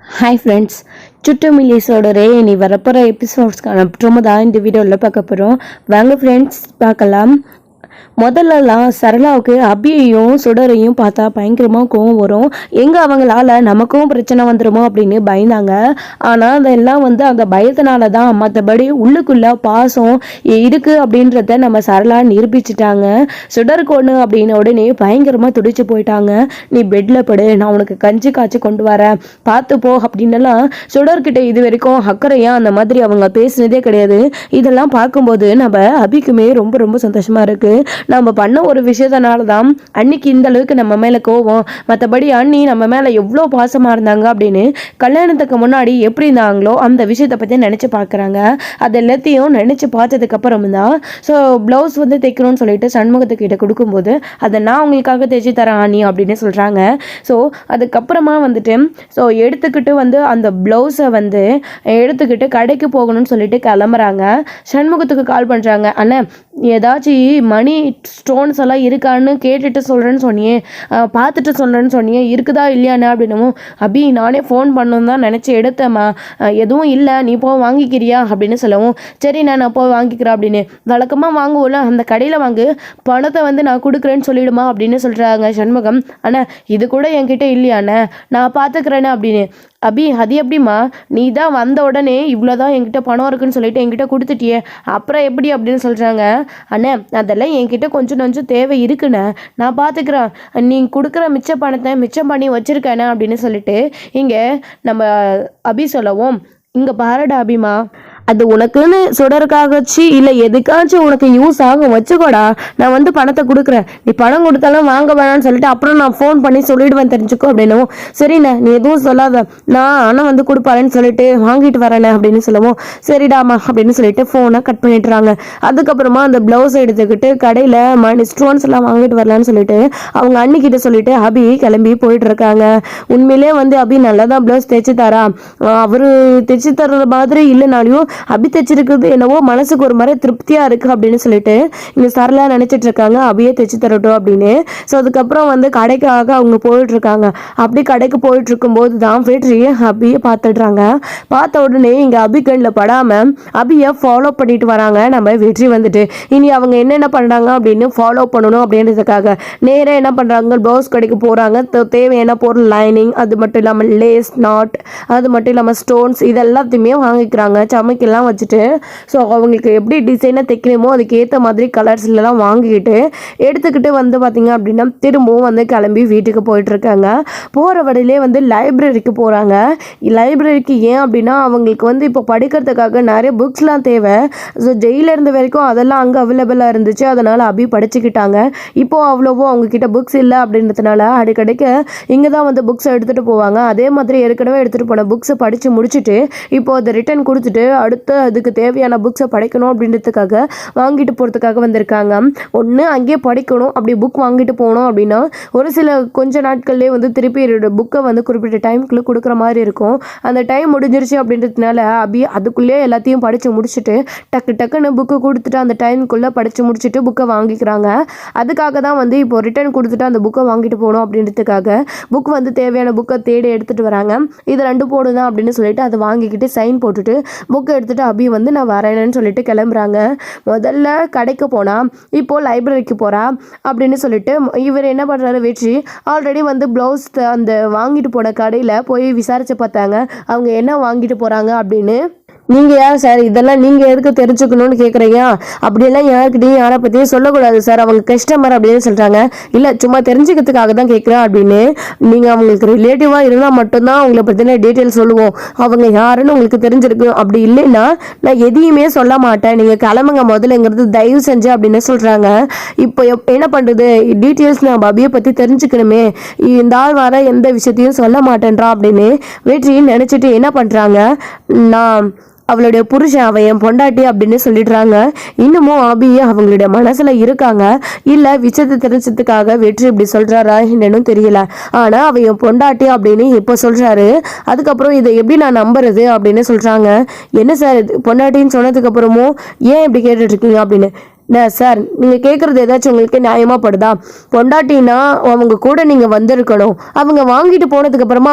Hi friends, சுட்டு மில்லிஸோட இனி வரப்போகிற எபிசோட்ஸ்க்கான ப்ரோமோ தான் இந்த வீடியோவில் பார்க்க போகிறோம். வாங்க ஃப்ரெண்ட்ஸ் பார்க்கலாம். முதல்லலாம் சரளாவுக்கு அபியையும் சுடரையும் பார்த்தா பயங்கரமாக கோவம் வரும். எங்கே அவங்களால நமக்கும் பிரச்சனை வந்துடுமோ அப்படின்னு பயந்தாங்க. ஆனால் அதெல்லாம் அந்த பயத்தினால தான், மற்றபடி உள்ளுக்குள்ள பாசம் இருக்குது அப்படின்றத நம்ம சரளா நிரூபிச்சிட்டாங்க. சுடருக்கு ஒன்று அப்படின்னு உடனே பயங்கரமாக துடிச்சு போயிட்டாங்க. நீ பெட்டில் படு, நான் உனக்கு கஞ்சி காய்ச்சி கொண்டு வரேன், பார்த்து போ அப்படின்னலாம் சுடர்கிட்ட இது வரைக்கும் அக்கறையா அந்த மாதிரி அவங்க பேசினதே கிடையாது. இதெல்லாம் பார்க்கும்போது நம்ம அபிக்குமே ரொம்ப ரொம்ப சந்தோஷமாக இருக்குது. நம்ம பண்ண ஒரு விஷயத்தினால தான் அன்னைக்கு இந்த அளவுக்கு நம்ம மேலே கோவம், மற்றபடி அண்ணி நம்ம மேலே எவ்வளோ பாசமாக இருந்தாங்க அப்படின்னு கல்யாணத்துக்கு முன்னாடி எப்படி இருந்தாங்களோ அந்த விஷயத்தை பற்றி நினச்சி பார்க்குறாங்க. அது எல்லாத்தையும் நினச்சி பார்த்ததுக்கப்புறம் தான் ஸோ ப்ளவுஸ் தைக்கணும்னு சொல்லிட்டு சண்முகத்துக்கிட்ட கொடுக்கும்போது அதை நான் உங்களுக்காக தைச்சி தரேன் அண்ணி அப்படின்னு சொல்கிறாங்க. ஸோ அதுக்கப்புறமா ஸோ எடுத்துக்கிட்டு அந்த ப்ளவுஸை எடுத்துக்கிட்டு கடைக்கு போகணும்னு சொல்லிட்டு கிளம்புறாங்க. சண்முகத்துக்கு கால் பண்ணுறாங்க. அண்ணா, ஏதாச்சும் மணி ஸ்டோன்ஸ் எல்லாம் இருக்கான்னு கேட்டுட்டு சொல்கிறேன்னு சொன்னியே, பார்த்துட்டு சொல்கிறேன்னு சொன்னியே, இருக்குதா இல்லையாண்ணே அப்படின்னமும், அபி நானே ஃபோன் பண்ணணும் தான் நினச்சி எடுத்தேம்மா, எதுவும் இல்லை, நீ போய் வாங்கிக்கிறியா அப்படின்னு சொல்லவும், சரி நான் போய் வாங்கிக்கிறேன் அப்படின்னு. வழக்கமாக வாங்குவோம்ல, அந்த கடையில் வாங்கு, பணத்தை நான் கொடுக்குறேன்னு சொல்லிவிடுமா அப்படின்னு சொல்கிறாங்க சண்முகம். அண்ணா, இது கூட என்கிட்ட இல்லையாண்ணே, நான் பார்த்துக்கிறேண்ணே அப்படின்னு. அபி, அது எப்படிம்மா, நீ தான் வந்த உடனே இவ்வளோதான் என்கிட்ட பணம் இருக்குன்னு சொல்லிட்டு என்கிட்ட கொடுத்துட்டியே, அப்புறம் எப்படி அப்படின்னு சொல்கிறாங்க. அண்ணே, அதெல்லாம் என்கிட்ட கொஞ்சம் தேவை இருக்குண்ணே, நான் பார்த்துக்கிறேன், நீ கொடுக்குற மிச்ச பணத்தை மிச்சம் பண்ணி வச்சுருக்கேண்ணே அப்படின்னு சொல்லிட்டு இங்கே நம்ம அபி சொல்லவும், இங்கே பாருடா அபிமா, அது உனக்குன்னு சுடருக்காகச்சு இல்லை எதுக்காச்சும் உனக்கு யூஸ் ஆகும், வச்சுக்கோடா, நான் பணத்தை கொடுக்குறேன், நீ பணம் கொடுத்தாலும் வாங்க வேணான்னு சொல்லிட்டு அப்புறம் நான் ஃபோன் பண்ணி சொல்லிடுவேன் தெரிஞ்சுக்கோ அப்படின்னும், சரிண்ணே நீ எதுவும் சொல்லாத, நான் ஆனால் கொடுப்பாருன்னு சொல்லிட்டு வாங்கிட்டு வரேண்ணே அப்படின்னு சொல்லவும், சரிடாமா அப்படின்னு சொல்லிட்டு ஃபோனை கட் பண்ணிட்டுறாங்க. அதுக்கப்புறமா அந்த ப்ளவுஸ் எடுத்துக்கிட்டு கடையில் மணி ஸ்டோன்ஸ் எல்லாம் வாங்கிட்டு வரலான்னு சொல்லிட்டு அவங்க அன்னிக்கிட்ட சொல்லிட்டு அபி கிளம்பி போயிட்டு இருக்காங்க. உண்மையிலே அபி நல்லா தான் ப்ளவுஸ் தைச்சு தரா, அவரு தைச்சு தர்ற மாதிரி இல்லைனாலையும் அபி தைச்சிருக்குது என்னவோ மனசுக்கு ஒரு மாதிரி திருப்தியா இருக்கு அப்படின்னு சொல்லிட்டு இங்க சரளா நினைச்சிட்டு இருக்காங்க, அபியே தைச்சு தரட்டும் அப்படின்னு. ஸோ அதுக்கப்புறம் கடைக்காக அவங்க போயிட்டு இருக்காங்க. அப்படி கடைக்கு போயிட்டு இருக்கும்போது தான் வெற்றி அபியை பார்த்துடுறாங்க. பார்த்த உடனே இங்க அபி கண்ணில் படாம அபியை ஃபாலோ பண்ணிட்டு வராங்க நம்ம வெற்றி. இனி அவங்க என்னென்ன பண்றாங்க அப்படின்னு ஃபாலோ பண்ணணும் அப்படின்றதுக்காக நேரே என்ன பண்றாங்க, ப்ளவுஸ் கடைக்கு போறாங்க. தேவையான பொருள் லைனிங், அது மட்டும் இல்லாமல் லேஸ் நாட், அது மட்டும் இல்லாமல் ஸ்டோன்ஸ், இது எல்லாத்தையுமே வாங்கிக்கிறாங்க சமைக்கலாம் வச்சுட்டு. ஸோ அவங்களுக்கு எப்படி டிசைனாக தைக்கணுமோ அதுக்கு ஏற்ற மாதிரி கலர்ஸ்லாம் வாங்கிக்கிட்டு எடுத்துக்கிட்டு பார்த்தீங்க அப்படின்னா திரும்பவும் கிளம்பி வீட்டுக்கு போயிட்டு இருக்காங்க. போகிற வழியிலே லைப்ரரிக்கு போகிறாங்க. லைப்ரரிக்கு ஏன் அப்படின்னா அவங்களுக்கு இப்போ படிக்கிறதுக்காக நிறைய புக்ஸ்லாம் தேவை. ஸோ ஜெயிலில் இருந்த வரைக்கும் அதெல்லாம் அங்கே அவைலபிளாக இருந்துச்சு, அதனால் அபி படிச்சுக்கிட்டாங்க. இப்போது அவ்வளோவோ அவங்கக்கிட்ட புக்ஸ் இல்லை அப்படின்றதுனால அடிக்கடிக்கு இங்கே தான் புக்ஸை எடுத்துகிட்டு போவாங்க. அதே மாதிரி ஏற்கனவே எடுத்துகிட்டு போன புக்ஸை படித்து முடிச்சுட்டு இப்போ அதை ரிட்டர்ன் கொடுத்துட்டு அடுத்து அதுக்கு தேவையான புக்ஸை படிக்கணும் அப்படின்றதுக்காக வாங்கிட்டு போகிறதுக்காக வந்திருக்காங்க. ஒன்று அங்கேயே படிக்கணும், அப்படி புக் வாங்கிட்டு போகணும் அப்படின்னா ஒரு சில கொஞ்ச நாட்கள்லேயே திருப்பி புக்கை குறிப்பிட்ட டைமுக்குள்ளே கொடுக்குற மாதிரி இருக்கும். அந்த டைம் முடிஞ்சிருச்சு அப்படின்றதுனால அபி அதுக்குள்ளேயே எல்லாத்தையும் படித்து முடிச்சுட்டு டக்குன்னு புக்கு கொடுத்துட்டு அந்த டைமுக்குள்ளே படித்து முடிச்சுட்டு புக்கை வாங்கிக்கிறாங்க. அதுக்காக தான் இப்போ ரிட்டர்ன் கொடுத்துட்டு அந்த புக்கை வாங்கிட்டு போகணும் அப்படின்றதுக்காக புக் தேவையான புக்கை தேடி எடுத்துகிட்டு வராங்க. இது 2 போடுதான் அப்படின்னு சொல்லிட்டு அதை வாங்கிக்கிட்டு சைன் போட்டுட்டு புக்கை எடுத்துகிட்டு அபி நான் வரேன்னு சொல்லிட்டு கிளம்புறாங்க. முதல்ல கடைக்கு போனா இப்போ லைப்ரரிக்கு போறா அப்படின்னு சொல்லிட்டு இவர் என்ன பண்றாரு, வெற்றி ஆல்ரெடி ப்ளவுஸ் அந்த வாங்கிட்டு போன கடையில் போய் விசாரிச்சு பார்த்தாங்க அவங்க என்ன வாங்கிட்டு போறாங்க அப்படின்னு. நீங்கள் யார் சார், இதெல்லாம் நீங்கள் எதுக்கு தெரிஞ்சுக்கணும்னு கேட்குறீங்க, அப்படியெல்லாம் யாருக்கிட்டையும் யாரை பற்றியும் சொல்லக்கூடாது சார், அவங்க கஸ்டமர் அப்படின்னு சொல்கிறாங்க. இல்லை சும்மா தெரிஞ்சுக்கிறதுக்காக தான் கேட்குறேன் அப்படின்னு. நீங்கள் அவங்களுக்கு ரிலேட்டிவாக இருந்தால் மட்டும்தான் அவங்கள பற்றின டீட்டெயில்ஸ் சொல்லுவோம், அவங்க யாருன்னு உங்களுக்கு தெரிஞ்சிருக்கும், அப்படி இல்லைன்னா நான் எதையுமே சொல்ல மாட்டேன், நீங்கள் கிளம்புங்க முதலுங்கிறது தயவு செஞ்சு அப்படின்னு சொல்கிறாங்க. இப்போ என்ன பண்ணுறது, டீட்டெயில்ஸ் நான் அபியை பற்றி தெரிஞ்சுக்கணுமே, இந்த ஆள் வர எந்த விஷயத்தையும் சொல்ல மாட்டேன்றா அப்படின்னு வெற்றின்னு நினச்சிட்டு என்ன பண்ணுறாங்க, நான் அவளுடைய புருஷன் அவன் என் பொண்டாட்டி அப்படின்னு சொல்லிடுறாங்க. இன்னமும் அபியே அவங்களுடைய மனசுல இருக்காங்க. இல்லை விஷயத்தை தெரிஞ்சதுக்காக வெற்றி இப்படி சொல்றாரா என்னன்னு தெரியல, ஆனா அவன் என் பொண்டாட்டி அப்படின்னு இப்போ சொல்றாரு. அதுக்கப்புறம் இதை எப்படி நான் நம்புறது அப்படின்னு சொல்றாங்க. என்ன சார் பொண்டாட்டின்னு சொன்னதுக்கு அப்புறமும் ஏன் இப்படி கேட்டுட்டு இருக்கீங்க அப்படின்னு. சார் நீங்கள் கேட்குறது ஏதாச்சும் உங்களுக்கு நியாயமாக படுதா? பொண்டாட்டினா அவங்க கூட நீங்கள் வந்திருக்கணும். அவங்க வாங்கிட்டு போனதுக்கு அப்புறமா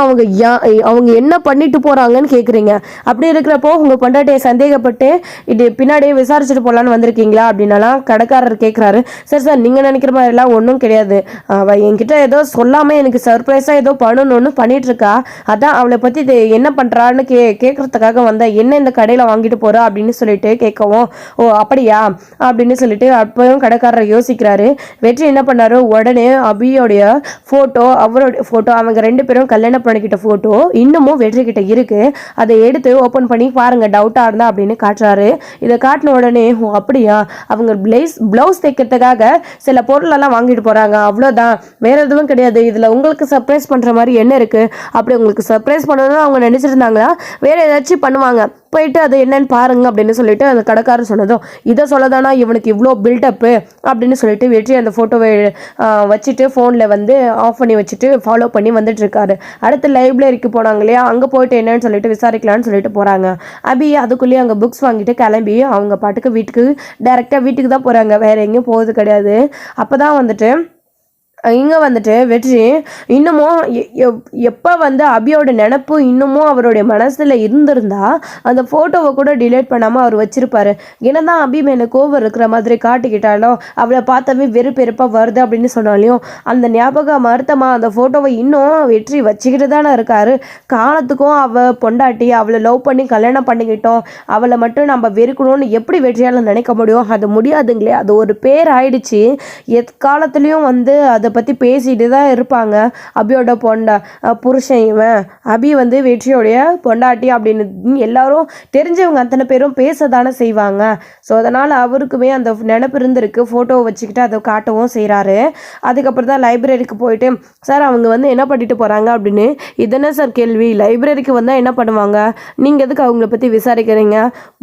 அவங்க என்ன பண்ணிட்டு போகிறாங்கன்னு கேட்குறீங்க. அப்படி இருக்கிறப்போ உங்கள் பொண்டாட்டியை சந்தேகப்பட்டு இது பின்னாடியே விசாரிச்சுட்டு போகலான்னு வந்திருக்கீங்களா அப்படின்னாலாம் கடைக்காரர் கேட்குறாரு. சார் நீங்கள் நினைக்கிற மாதிரிலாம் ஒன்றும் கிடையாது. அவள் என்கிட்ட ஏதோ சொல்லாமல் எனக்கு சர்ப்ரைஸாக ஏதோ பண்ணணும்னு பண்ணிட்டு இருக்கா. அதான் அவளை பற்றி என்ன பண்ணுறான்னு கேட்குறதுக்காக வந்தேன். என்ன இந்த கடையில் வாங்கிட்டு போகிறா அப்படின்னு சொல்லிட்டு கேட்கவும், ஓ அப்படியா அப்படின்னு சொல்லிட்டு அப்பவும் கடைக்காரர் யோசிக்கிறாரு. வெற்றி என்ன பண்ணாரு, உடனே அபியோடைய ஃபோட்டோ, அவருடைய ஃபோட்டோ, அவங்க 2 பேரும் கல்யாணம் பண்ணிக்கிட்ட ஃபோட்டோ இன்னமும் வெற்றி கிட்ட இருக்கு. அதை எடுத்து ஓப்பன் பண்ணி பாருங்க, டவுட்டாக இருந்தா அப்படின்னு காட்டுறாரு. இதை காட்டின உடனே, ஓ அப்படியா, அவங்க ப்ளவுஸ் தைக்கிறதுக்காக சில பொருளெல்லாம் வாங்கிட்டு போகிறாங்க, அவ்வளோதான், வேற எதுவும் கிடையாது. இதில் உங்களுக்கு சர்ப்ரைஸ் பண்ணுற மாதிரி என்ன இருக்குது? அப்படி உங்களுக்கு சர்ப்ரைஸ் பண்ணணும்னு அவங்க நினச்சிருந்தாங்களா, வேற ஏதாச்சும் பண்ணுவாங்க, போயிட்டு அது என்னன்னு பாருங்க அப்படின்னு சொல்லிட்டு அந்த கடைக்காரர் சொன்னதும், இதை சொல்லதானா இவனுக்கு இவ்வளோ பில்டப்பு அப்படின்னு சொல்லிட்டு வெற்றி அந்த ஃபோட்டோவை வச்சுட்டு ஃபோனில் வந்து ஆஃப் பண்ணி வச்சுட்டு ஃபாலோ பண்ணி வந்துட்டு இருக்காரு. அடுத்து லைப்ரரிக்கு போனாங்க இல்லையா, அங்கே போயிட்டு என்னன்னு சொல்லிட்டு விசாரிக்கலான்னு சொல்லிட்டு போகிறாங்க. அபி அதுக்குள்ளேயே அங்கே புக்ஸ் வாங்கிட்டு கிளம்பி அவங்க பாட்டுக்கு டைரெக்டாக வீட்டுக்கு தான் போகிறாங்க, வேற எங்கேயும் போகிறது கிடையாது. அப்போ தான் வந்துட்டு இங்கே வந்துட்டு வெற்றி இன்னமும் எப்போ வந்து அபியோட நினப்பு இன்னமும் அவருடைய மனசில் இருந்திருந்தா அந்த ஃபோட்டோவை கூட டிலீட் பண்ணாமல் அவர் வச்சிருப்பாரு. என்னதான் அபி மேலே கோவம் இருக்கிற மாதிரி காட்டிக்கிட்டாலும் அவளை பார்த்தாவே வெறுப்பெருப்பாக வருது அப்படின்னு சொன்னாலையும் அந்த ஞாபகம் மறுத்தமாக அந்த ஃபோட்டோவை இன்னும் வெற்றி வச்சுக்கிட்டு தானே இருக்காரு. காலத்துக்கும் அவள் பொண்டாட்டி, அவளை லவ் பண்ணி கல்யாணம் பண்ணிக்கிட்டோம், அவளை மட்டும் நம்ம வெறுக்கணும்னு எப்படி வெற்றியால் நினைக்க முடியும்? அது முடியாதுங்களே, அது ஒரு பேர் ஆயிடுச்சு. எக்காலத்துலேயும் வந்து அதை பற்றி பேசிட்டு தான் இருப்பாங்க. அபியோட புருஷன் இவன், அபி வந்து வெற்றியோடைய பொண்டாட்டி அப்படின்னு எல்லாரும் தெரிஞ்சவங்க அத்தனை பேரும் பேச தானே செய்வாங்க. ஸோ அதனால் அவருக்குமே அந்த நினப்பு இருந்திருக்கு. ஃபோட்டோவை வச்சுக்கிட்டு அதை காட்டவும் செய்கிறாரு. அதுக்கப்புறம் தான் லைப்ரரிக்கு போயிட்டு, சார் அவங்க வந்து என்ன பண்ணிட்டு போகிறாங்க அப்படின்னு. இதென்ன சார் கேள்வி? லைப்ரரிக்கு வந்தால் என்ன பண்ணுவாங்க, நீங்கள் எதுக்கு அவங்கள பற்றி விசாரிக்கிறீங்க?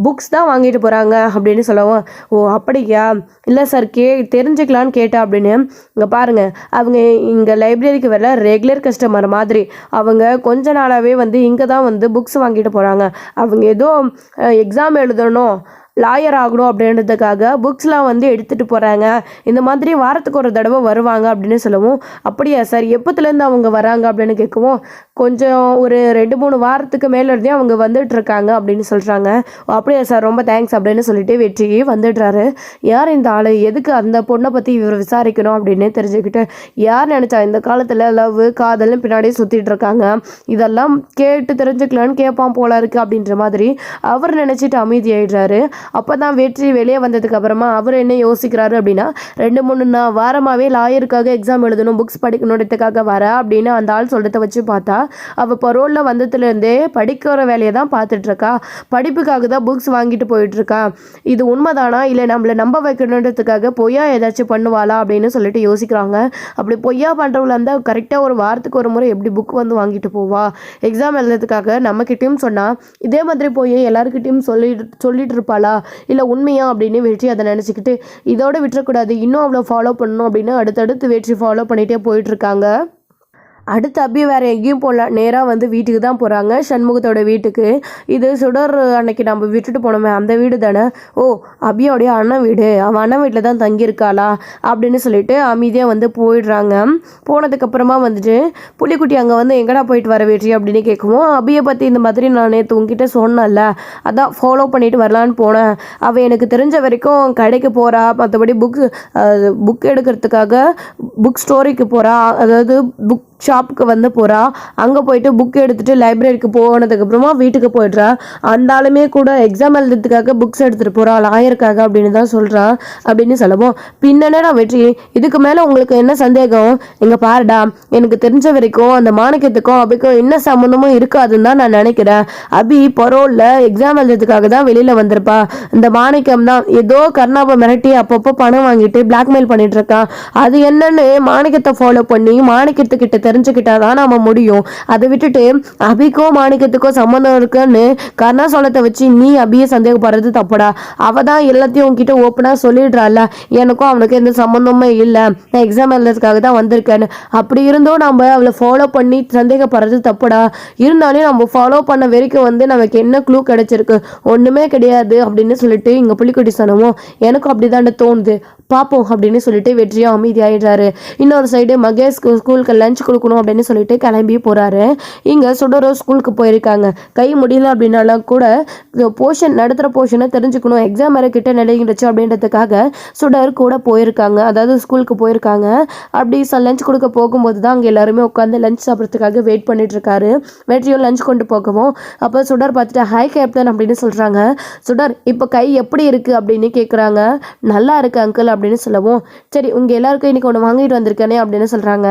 புக்ஸ் தான் வாங்கிட்டு போகிறாங்க அப்படின்னு சொல்லவும், ஓ அப்படியா, இல்லை சார் தெரிஞ்சுக்கலான்னு கேட்டேன் அப்படின்னு. இங்கே பாருங்கள், அவங்க இங்கே லைப்ரரிக்கு வர ரெகுலர் கஸ்டமர் மாதிரி. அவங்க கொஞ்ச நாளாகவே வந்து இங்கே தான் வந்து புக்ஸ் வாங்கிட்டு போகிறாங்க. அவங்க ஏதோ எக்ஸாம் எழுதணும், லாயர் ஆகணும் அப்படின்றதுக்காக புக்ஸ்லாம் வந்து எடுத்துகிட்டு போகிறாங்க. இந்த மாதிரி வாரத்துக்கு ஒரு தடவை வருவாங்க அப்படின்னு சொல்லவும், அப்படியா சார், எப்போத்துலேருந்து அவங்க வராங்க அப்படின்னு கேட்கவும், கொஞ்சம் ஒரு 2-3 வாரத்துக்கு மேலேருந்தே அவங்க வந்துட்டு இருக்காங்க அப்படின்னு சொல்கிறாங்க. அப்படியா சார், ரொம்ப தேங்க்ஸ் அப்படின்னு சொல்லிட்டு வெற்றி வந்துடுறாரு. யார் இந்த ஆள், எதுக்கு அந்த பொண்ணை பற்றி இவர் விசாரிக்கணும் அப்படின்னு தெரிஞ்சுக்கிட்டு, யார் நினச்சா இந்த காலத்தில் லவ் காதல்னு பின்னாடியே சுற்றிட்டு இருக்காங்க, இதெல்லாம் கேட்டு தெரிஞ்சுக்கலான்னு கேட்பான் போல இருக்குது அப்படின்ற மாதிரி அவர் நினச்சிட்டு அமைதியாயிடுறாரு. அப்போ தான் வெற்றி வெளியே வந்ததுக்கு அப்புறமா அவர் என்ன யோசிக்கிறாரு அப்படின்னா, 2-3 வாரமாகவே லாயருக்காக எக்ஸாம் எழுதணும், புக்ஸ் படிக்கணுன்றதுக்காக வர அப்படின்னு அந்த ஆள் சொல்கிறத வச்சு பார்த்தா, அவள் பரோலில் வந்ததுலேருந்தே படிக்கிற வேலையை தான் பார்த்துட்ருக்கா, படிப்புக்காக தான் புக்ஸ் வாங்கிட்டு போயிட்டுருக்கா. இது உண்மைதானா, இல்லை நம்மளை நம்ப வைக்கணுன்றதுக்காக பொய்யா ஏதாச்சும் பண்ணுவாளா அப்படின்னு சொல்லிட்டு யோசிக்கிறாங்க. அப்படி பொய்யா பண்ணுறவங்கள இருந்தால் கரெக்டாக ஒரு வாரத்துக்கு ஒரு முறை எப்படி புக் வந்து வாங்கிட்டு போவா, எக்ஸாம் எழுதுறதுக்காக நம்மக்கிட்டையும் சொன்னால் இதே மாதிரி போய் எல்லாருக்கிட்டையும் சொல்லிட்டு இருப்பாளா, இல்லை உண்மையா அப்படின்னு வெற்றி அதை நினச்சிக்கிட்டு இதோட விட்டுறக்கூடாது, இன்னும் அவ்வளோ ஃபாலோ பண்ணணும் அப்படின்னு அடுத்தடுத்து வெற்றி ஃபாலோ பண்ணிகிட்டே போயிட்டுருக்காங்க. அடுத்து அபி வேறு எங்கேயும் போகல, நேராக வந்து வீட்டுக்கு தான் போகிறாங்க, சண்முகத்தோட வீட்டுக்கு. இது சுடர் அன்னைக்கு நம்ம விட்டுட்டு போனோமே அந்த வீடு தானே. ஓ அபியோடைய அண்ணன் வீடு, அவன் அண்ணன் வீட்டில் தான் தங்கியிருக்காளா அப்படின்னு சொல்லிட்டு அமைதியாக வந்து போயிடுறாங்க. போனதுக்கப்புறமா வந்துட்டு புலிக்குட்டி அங்கே வந்து எங்கடா போயிட்டு வர வெற்றி அப்படின்னு கேட்கவும், அபியை பற்றி இந்த மாதிரி நான் நேற்று உங்ககிட்ட சொன்னேன்ல, அதான் ஃபாலோ பண்ணிட்டு வரலான்னு போனேன், அவள் எனக்கு தெரிஞ்ச வரைக்கும் கடைக்கு போகிறா, மற்றபடி புக் எடுக்கிறதுக்காக புக் ஸ்டோரிக்கு போகிறா, அதாவது புக் ஷாப்புக்கு வந்து போகிறா, அங்கே போயிட்டு புக் எடுத்துகிட்டு லைப்ரரிக்கு போனதுக்கப்புறமா வீட்டுக்கு போய்ட்றா. அந்த ஆளுமே கூட எக்ஸாம் எழுதுறதுக்காக புக்ஸ் எடுத்துகிட்டு போகிறா லாயருக்காக அப்படின்னு தான் சொல்கிறா அப்படின்னு சொல்லவும், பின்னடா வெற்றி இதுக்கு மேலே உங்களுக்கு என்ன சந்தேகம், எங்கே பாருடா, எனக்கு தெரிஞ்ச வரைக்கும் அந்த மாணிக்கத்துக்கும் அபிக்கும் என்ன சம்மந்தமும் இருக்காதுன்னு தான் நான் நினைக்கிறேன். அபி பரோலில் எக்ஸாம் எழுதுறதுக்காக தான் வெளியில் வந்திருப்பா, இந்த மாணிக்கம் தான் ஏதோ கர்ணாவை மிரட்டி அப்பப்போ பணம் வாங்கிட்டு பிளாக்மெயில் பண்ணிட்டு இருக்கான், அது என்னன்னு மாணிக்கத்தை ஃபாலோ பண்ணி மாணிக்கத்துக்கிட்ட தெரிஞ்சுக்கிட்டாதான் நம்ம முடியும். அதை விட்டுட்டு அபிக்கோ மாணிக்கத்துக்கோ சம்மந்தம் இருக்குன்னு கர்ணாசோளத்தை வச்சு நீ அபியை சந்தேகப்படுறது தப்புடா. அவ தான் எல்லாத்தையும் உங்ககிட்ட ஓப்பனாக சொல்லிடுறாள், எனக்கும் அவனுக்கு எந்த சம்மந்தமே இல்லை, நான் எக்ஸாம் எழுதுறதுக்காக தான் வந்திருக்கேன்னு. அப்படி இருந்தோம் நம்ம அவளை ஃபாலோ பண்ணி சந்தேகப்படுறது தப்புடா. இருந்தாலும் நம்ம ஃபாலோ பண்ண வரைக்கும் நமக்கு என்ன க்ளூ கிடைச்சிருக்கு, ஒன்றுமே கிடையாது அப்படின்னு சொல்லிட்டு இங்கே புலிக்குட்டி சொன்னவும் எனக்கும் அப்படிதான் தோணுது, பார்ப்போம் அப்படின்னு சொல்லிட்டு வெற்றியும் அமைதியாயிடுறாரு. இன்னொரு சைடு மகேஷ் ஸ்கூலுக்கு லஞ்ச் கொடுக்கணும் அப்படின்னு சொல்லிட்டு கிளம்பி போறாரு. இங்கே சுடரோ ஸ்கூலுக்கு போயிருக்காங்க. கை முடியல அப்படின்னாலும் கூட போர்ஷன் நடத்துகிற போர்ஷனை தெரிஞ்சுக்கணும், எக்ஸாம் வேறு கிட்ட நெருங்கிடுச்சு அப்படின்றதுக்காக சுடர் கூட போயிருக்காங்க, அதாவது ஸ்கூலுக்கு போயிருக்காங்க. அப்படி லஞ்ச் கொடுக்க போகும்போது தான் அங்கே எல்லாருமே உட்காந்து லஞ்ச் சாப்பிட்றதுக்காக வெயிட் பண்ணிட்டு இருக்காரு. வெற்றியும் லஞ்ச் கொண்டு போகவும் அப்போ சுடர் பார்த்துட்டு ஹாய் கேப்டன் அப்படின்னு சொல்கிறாங்க. சுடர் இப்போ கை எப்படி இருக்குது அப்படின்னு கேட்குறாங்க. நல்லா இருக்கு அங்கிள் அப்படின்னு சொல்லவும் சரி உங்கள் எல்லாருக்கும் இன்றைக்கி ஒன்று வாங்கிட்டு வந்திருக்கேனே அப்படின்னு சொல்கிறாங்க.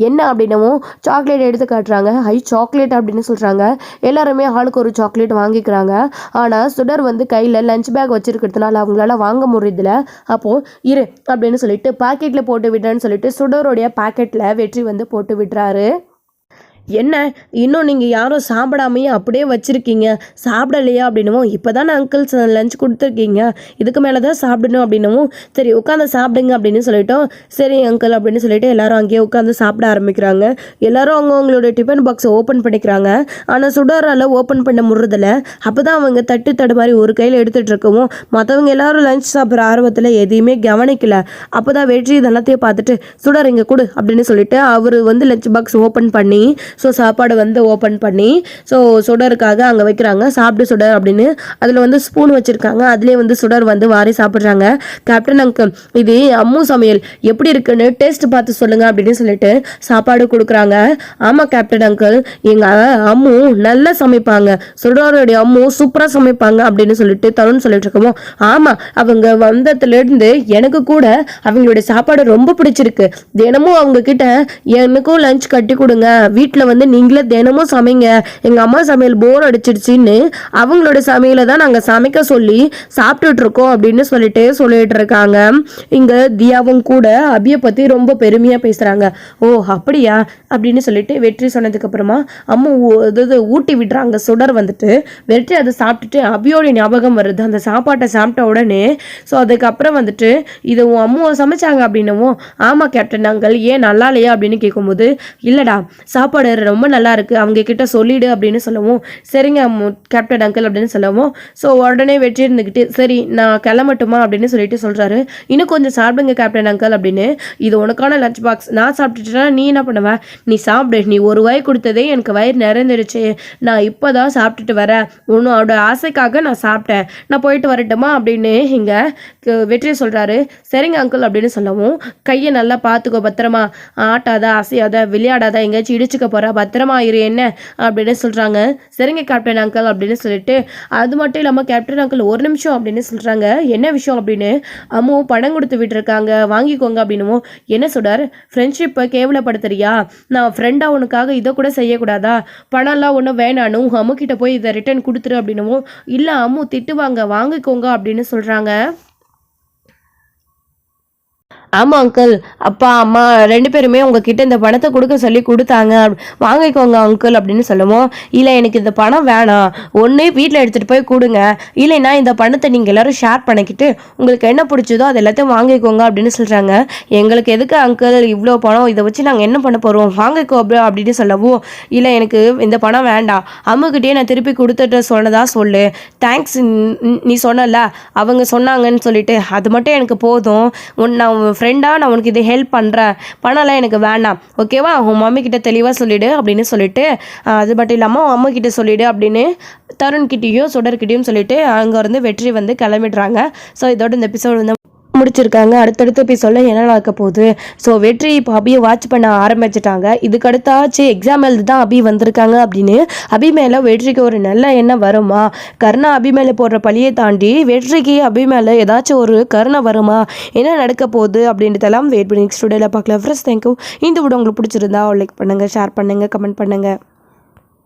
என்ன அப்படின்னவும் சாக்லேட் எடுத்து காட்டுறாங்க. சாக்லேட் அப்படின்னு சொல்கிறாங்க. எல்லாருமே ஆளுக்கு ஒரு சாக்லேட் வாங்கிக்கிறாங்க. ஆனால் சுடர் கையில் லஞ்ச் பேக் வச்சிருக்கிறதுனால அவங்களால வாங்க முடியுதுல. அப்போது இரு அப்படின்னு சொல்லிட்டு பாக்கெட்டில் போட்டு விடுறேன்னு சொல்லிட்டு சுடருடைய பாக்கெட்டில் வெற்றி போட்டு விடுறாரு. என்ன இன்னும் நீங்கள் யாரும் சாப்பிடாமையே அப்படியே வச்சுருக்கீங்க, சாப்பிடலையா அப்படின்னவும் இப்போ தான் அங்கிள் லஞ்ச் கொடுத்துருக்கீங்க, இதுக்கு மேலே தான் சாப்பிடணும் அப்படின்னவும் சரி உட்காந்து சாப்பிடுங்க அப்படின்னு சொல்லிட்டோம். சரி அங்கிள் அப்படின்னு சொல்லிட்டு எல்லாரும் அங்கேயே உட்காந்து சாப்பிட ஆரம்பிக்கிறாங்க. எல்லாரும் அவங்களோட டிஃபன் பாக்ஸை ஓப்பன் பண்ணிக்கிறாங்க. ஆனால் சுடரால் ஓப்பன் பண்ண முடிறதில்ல. அப்போ தான் அவங்க தட்டு மாதிரி ஒரு கையில் எடுத்துகிட்டு இருக்கவும் மற்றவங்க எல்லாரும் லஞ்ச் சாப்பிட்ற ஆர்வத்தில் எதையுமே கவனிக்கல. அப்போ தான் வெற்றி இதெல்லாத்தையும் பார்த்துட்டு சுடர் இங்கே கொடு அப்படின்னு சொல்லிட்டு அவர் லஞ்ச் பாக்ஸ் ஓப்பன் பண்ணி ஸோ சாப்பாடு ஓப்பன் பண்ணி ஸோ சுடருக்காக அங்கே வைக்கிறாங்க. சாப்பிட்டு சுடர் அப்படின்னு அதில் ஸ்பூன் வச்சுருக்காங்க. அதுலேயே சுடர் வாரி சாப்பிட்றாங்க. கேப்டன் அங்கிள் இது அம்மு சமையல் எப்படி இருக்குன்னு டேஸ்ட் பார்த்து சொல்லுங்கள் அப்படின்னு சொல்லிட்டு சாப்பாடு கொடுக்குறாங்க. ஆமாம் கேப்டன் அங்கிள் எங்கள் அம்மு நல்லா சமைப்பாங்க, சுடருடைய அம்மு சூப்பராக சமைப்பாங்க அப்படின்னு சொல்லிட்டு தருண் சொல்லிட்டு இருக்கோம். ஆமாம் அவங்க வந்ததுலேருந்து எனக்கு கூட அவங்களுடைய சாப்பாடு ரொம்ப பிடிச்சிருக்கு. தினமும் அவங்க கிட்ட எனக்கும் லஞ்ச் கட்டி கொடுங்க, வீட்டில் நீங்களே தினமும் சமைங்க, எங்கள் அம்மா சமையல் போர் அடிச்சிடுச்சின்னு அவங்களோட சமையலை தான் நாங்கள் சமைக்க சொல்லி சாப்பிட்டுட்டு இருக்கோம் அப்படின்னு சொல்லிட்டு இருக்காங்க. இங்கே தியாவும் கூட அபியை பற்றி ரொம்ப பெருமையாக பேசுகிறாங்க. ஓ அப்படியா அப்படின்னு சொல்லிட்டு வெற்றி சொன்னதுக்கப்புறமா அம்மா ஊட்டி விடுறாங்க. சுடர் வெற்றி அதை சாப்பிட்டுட்டு அபியோட ஞாபகம் வருது அந்த சாப்பாட்டை சாப்பிட்ட உடனே. ஸோ அதுக்கப்புறம் இது அம்மாவை சமைச்சாங்க அப்படின்னவும் ஆமாம் கேப்டன் அங்கிள் ஏன் நல்லா இல்லையா அப்படின்னு கேட்கும்போது இல்லைடா சாப்பாடு ரொம்ப நல்லா இருக்கு, அவங்க கிட்ட சொல்லிடு அப்படின்னு சொல்லவும் சரிங்க கேப்டன் அங்கிள் அப்படின்னு சொல்லவும் ஸோ உடனே வெற்றி இருந்துக்கிட்டு சரி நான் கிளம்பட்டுமா அப்படின்னு சொல்லிட்டு சொல்றாரு. இன்னும் கொஞ்சம் சாப்பிடுங்க கேப்டன் அங்கிள் அப்படின்னு. இது உனக்கான லஞ்ச் பாக்ஸ், நான் சாப்பிட்டுட்டேன்னா நீ என்ன பண்ணுவ, நீ சாப்பிடு, நீ ஒரு வாய் கொடுத்ததே எனக்கு வயிறு நிறைந்துடுச்சு, நான் இப்போதான் சாப்பிட்டுட்டு வரேன், உன்னோட ஆசைக்காக நான் சாப்பிட்டேன், நான் போயிட்டு வரட்டுமா அப்படின்னு இங்கே வெற்றி சொல்றாரு. சரிங்க அங்கிள் அப்படின்னு சொல்லவும் கையை நல்லா பார்த்துக்கோ, பத்திரமா ஆட்டாத அசையாத விளையாடாத எங்கேயாச்சும் இடிச்சுக்க போற, பத்திரமா இரு என்ன அப்படின்னு சொல்றாங்க. சரிங்க கேப்டன் அங்கிள் அப்படின்னு சொல்லிட்டு அது மட்டும் இல்லாமல் கேப்டன் அங்கிள் ஒரு நிமிஷம் அப்படின்னு சொல்றாங்க. என்ன விஷயம் அப்படின்னு அம்மோ பணம் கொடுத்து விட்டுருக்காங்க வாங்கிக்கோங்க அப்படின்னு. என்ன சொல்றார், ஃப்ரெண்ட்ஷிப்பை கேவலப்படுத்துறியா, நான் ஃப்ரெண்டாக உனக்காக இதை கூட செய்யக்கூடாதா, பணம்லாம் ஒன்றும் வேணான்னு உங்கள் அம்மு கிட்ட போய் இதை ரிட்டர்ன் கொடுத்துரு அப்படின்னமோ இல்லை அம்மு திட்டுவாங்க வாங்கிக்கோங்க அப்படின்னு சொல்கிறாங்க. ஆமாம் அங்கிள், அப்பா அம்மா 2 பேருமே உங்ககிட்ட இந்த பணத்தை கொடுக்க சொல்லி கொடுத்தாங்க, வாங்கிக்கோங்க அங்கிள் அப்படின்னு சொல்லுவோம். இல்லை எனக்கு இந்த பணம் வேணாம், ஒன்று வீட்டில் எடுத்துகிட்டு போய் கொடுங்க, இல்லைன்னா இந்த பணத்தை நீங்கள் எல்லோரும் ஷேர் பண்ணிக்கிட்டு உங்களுக்கு என்ன பிடிச்சதோ அது எல்லாத்தையும் வாங்கிக்கோங்க அப்படின்னு சொல்கிறாங்க. எங்களுக்கு எதுக்கு அங்கிள் இவ்வளோ பணம், இதை வச்சு நாங்கள் என்ன பண்ண போகிறோம், வாங்கிக்கோ அப்படின்னு சொல்லவும் இல்லை எனக்கு இந்த பணம் வேண்டாம், அம்முக்கிட்டே நான் திருப்பி கொடுத்துட்டு சொன்னதா சொல்லு, தேங்க்ஸ் நீ சொன்னல அவங்க சொன்னாங்கன்னு சொல்லிட்டு அது மட்டும் எனக்கு போதும், நான் ஃப்ரெண்டாக நான் உனக்கு இது ஹெல்ப் பண்ணுறேன், பணம்லாம் எனக்கு வேணாம் ஓகேவா, உன் மம்மி கிட்ட தெளிவாக சொல்லிவிடு அப்படின்னு சொல்லிட்டு அது மட்டும் இல்லாமல் உன் அம்மா கிட்ட சொல்லிவிடு அப்படின்னு தருண்கிட்டையும் சுடர்கிட்டையும் சொல்லிட்டு அங்கே வெற்றி கிளம்பிடுறாங்க. ஸோ இதோட இந்த எபிசோடு முடிச்சிருக்காங்க. அடுத்தடுத்த எபிசோடில் என்ன நடக்க போகுது. ஸோ வெற்றி இப்போ அபியை வாட்ச் பண்ண ஆரம்பிச்சிட்டாங்க. இதுக்கடுத்தாச்சு எக்ஸாம் எழுதி தான் அபி வந்திருக்காங்க அப்படின்னு அபி மேலே வெற்றிக்கு ஒரு நல்ல எண்ணம் வருமா, கருணா அபி மேலே போடுற பழியை தாண்டி வெற்றிக்கு அபி மேலே ஏதாச்சும் ஒரு கருணை வருமா, என்ன நடக்க போகுது அப்படின்றதெல்லாம் வெயிட் பண்ணி நெக்ஸ்ட் வீடியோவில் பார்க்கலாம். Friends thank you. இந்த வீடியோ உங்களுக்கு பிடிச்சிருந்தா லைக் பண்ணுங்கள், ஷேர் பண்ணுங்கள், கமெண்ட் பண்ணுங்கள்.